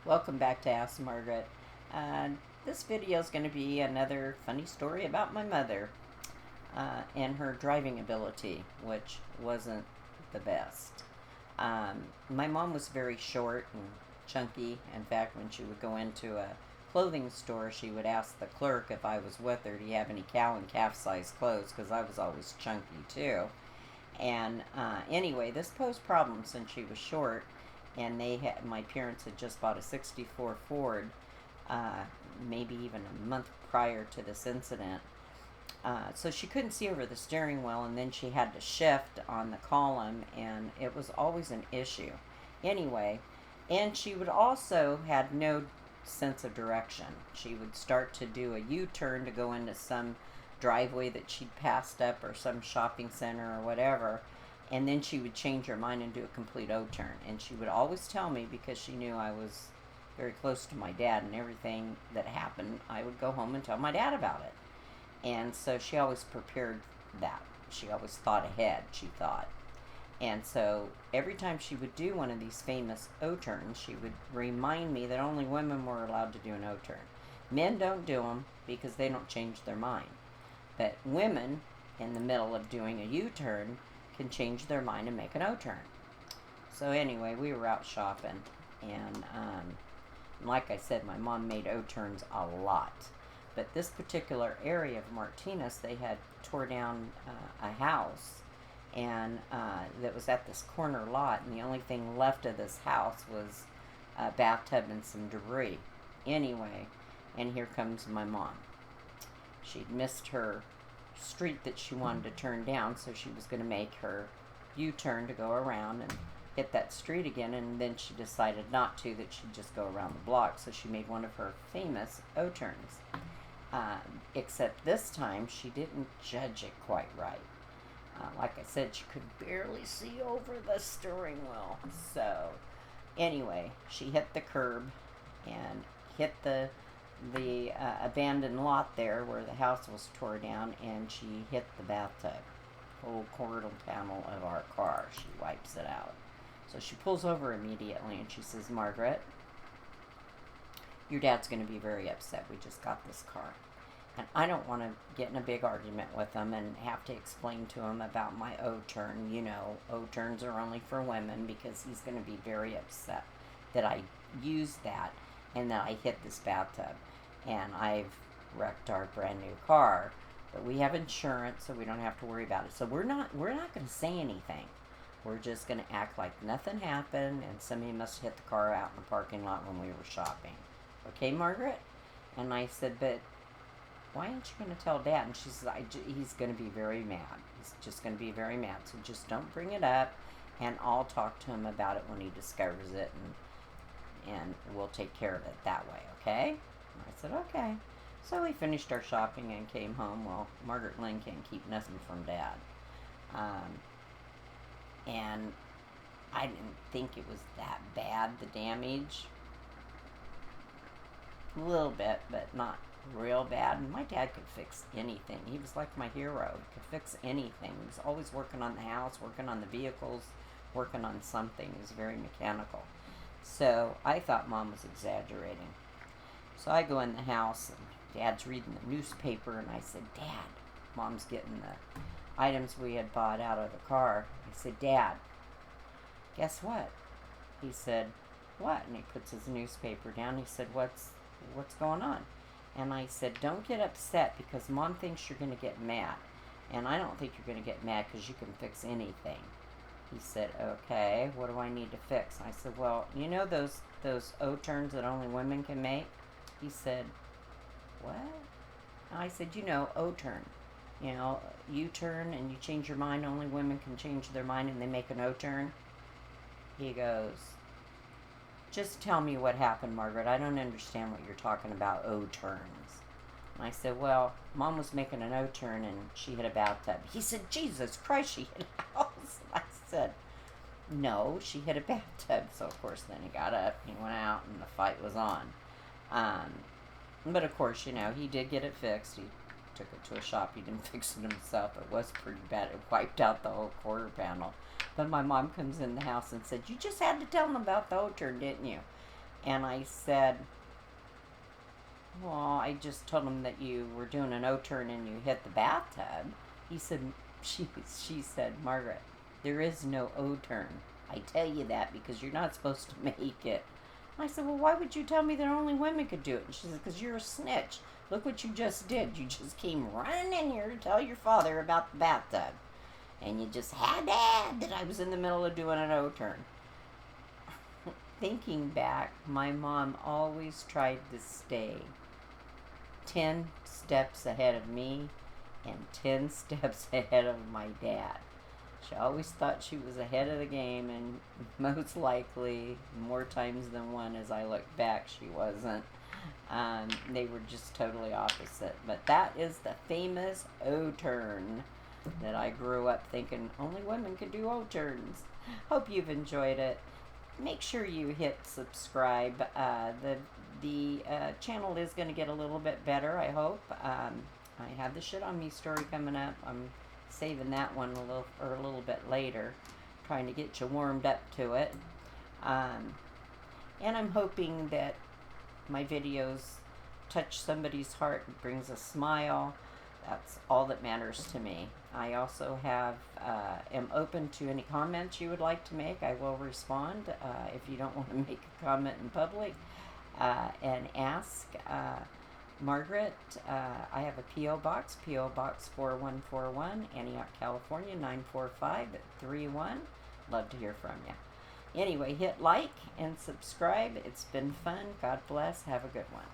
Welcome back to Ask Margaret. Uh, this video is going to be another funny story about my mother and her driving ability, which wasn't the best. My mom was very short and chunky. In fact, when she would go into a clothing store, she would ask the clerk if I was with her, do you have any cow and calf size clothes? Because I was always chunky too. And anyway, this posed problems since she was short, and my parents had just bought a '64 Ford, uh, maybe even a month prior to this incident. So she couldn't see over the steering wheel, and then she had to shift on the column, and it was always an issue. Anyway, and she would also had no sense of direction. She would start to do a U-turn to go into some driveway that she'd passed up or some shopping center or whatever, and then she would change her mind and do a complete O-turn. And she would always tell me, because she knew I was very close to my dad, and everything that happened, I would go home and tell my dad about it. And so she always prepared that. She always thought ahead, she thought. And so every time she would do one of these famous O-turns, she would remind me that only women were allowed to do an O-turn. Men don't do them because they don't change their mind. But women, in the middle of doing a U-turn, can change their mind and make an O-turn. So anyway, we were out shopping, and like I said, my mom made O-turns a lot. But this particular area of Martinez, they had tore down a house, and that was at this corner lot, and the only thing left of this house was a bathtub and some debris. Anyway, and here comes my mom. She'd missed her street that she wanted to turn down, so she was going to make her U-turn to go around and hit that street again, and then she decided not to, that she'd just go around the block. So she made one of her famous O-turns. Except this time she didn't judge it quite right. Like I said, she could barely see over the steering wheel. So anyway, she hit the curb and hit the abandoned lot there where the house was tore down, and she hit the bathtub, whole quarter panel of our car. She wipes it out. So she pulls over immediately, and she says, Margaret, your dad's going to be very upset. We just got this car. And I don't want to get in a big argument with him and have to explain to him about my O-turn. You know, O-turns are only for women, because he's going to be very upset that I used that and that I hit this bathtub. And I've wrecked our brand new car, but we have insurance, so we don't have to worry about it. So we're not going to say anything. We're just going to act like nothing happened, and somebody must have hit the car out in the parking lot when we were shopping. Okay, Margaret? And I said, but why aren't you going to tell Dad? And she says, he's going to be very mad. He's just going to be very mad. So just don't bring it up, and I'll talk to him about it when he discovers it, and we'll take care of it that way, okay? And I said, okay. So we finished our shopping and came home. Well, Margaret Lynn can't keep nothing from Dad. And I didn't think it was that bad, the damage. A little bit, but not real bad. And my dad could fix anything. He was like my hero. He could fix anything. He was always working on the house, working on the vehicles, working on something. He was very mechanical. So I thought Mom was exaggerating. So I go in the house, and Dad's reading the newspaper, and I said, Dad, Mom's getting the items we had bought out of the car. I said, Dad, guess what? He said, what? And he puts his newspaper down. He said, what's going on? And I said, don't get upset, because Mom thinks you're going to get mad. And I don't think you're going to get mad, because you can fix anything. He said, okay, what do I need to fix? I said, well, you know those O-turns that only women can make? He said, what? And I said, you know, O-turn. You know, U-turn and you change your mind. Only women can change their mind, and they make an O-turn. He goes, just tell me what happened, Margaret. I don't understand what you're talking about, O-turns. And I said, well, Mom was making an O-turn, and she hit a bathtub. He said, Jesus Christ, she hit a house. I said, no, she hit a bathtub. So, of course, then he got up, he went out, and the fight was on. But, of course, you know, he did get it fixed. He took it to a shop. He didn't fix it himself. It was pretty bad. It wiped out the whole quarter panel. But my mom comes in the house and said, you just had to tell them about the O-turn, didn't you? And I said, well, I just told him that you were doing an O-turn and you hit the bathtub. He said, she said, Margaret, there is no O-turn. I tell you that because you're not supposed to make it. I said, well, why would you tell me that only women could do it? And she said, because you're a snitch. Look what you just did. You just came running in here to tell your father about the bathtub. And you just had to add that I was in the middle of doing an O-turn. Thinking back, my mom always tried to stay 10 steps ahead of me and 10 steps ahead of my dad. She always thought she was ahead of the game, and most likely, more times than one, as I look back, she wasn't. They were just totally opposite. But that is the famous O-turn that I grew up thinking only women could do O-turns. Hope you've enjoyed it. Make sure you hit subscribe. The channel is going to get a little bit better, I hope. I have the Shit on Me story coming up. I'm saving that one a little bit later, trying to get you warmed up to it. And I'm hoping that my videos touch somebody's heart and brings a smile. That's all that matters to me. I also am open to any comments you would like to make. I will respond if you don't want to make a comment in public. And ask Margaret. I have a P.O. Box, P.O. Box 4141, Antioch, California, 94531. Love to hear from you. Anyway, hit like and subscribe. It's been fun. God bless. Have a good one.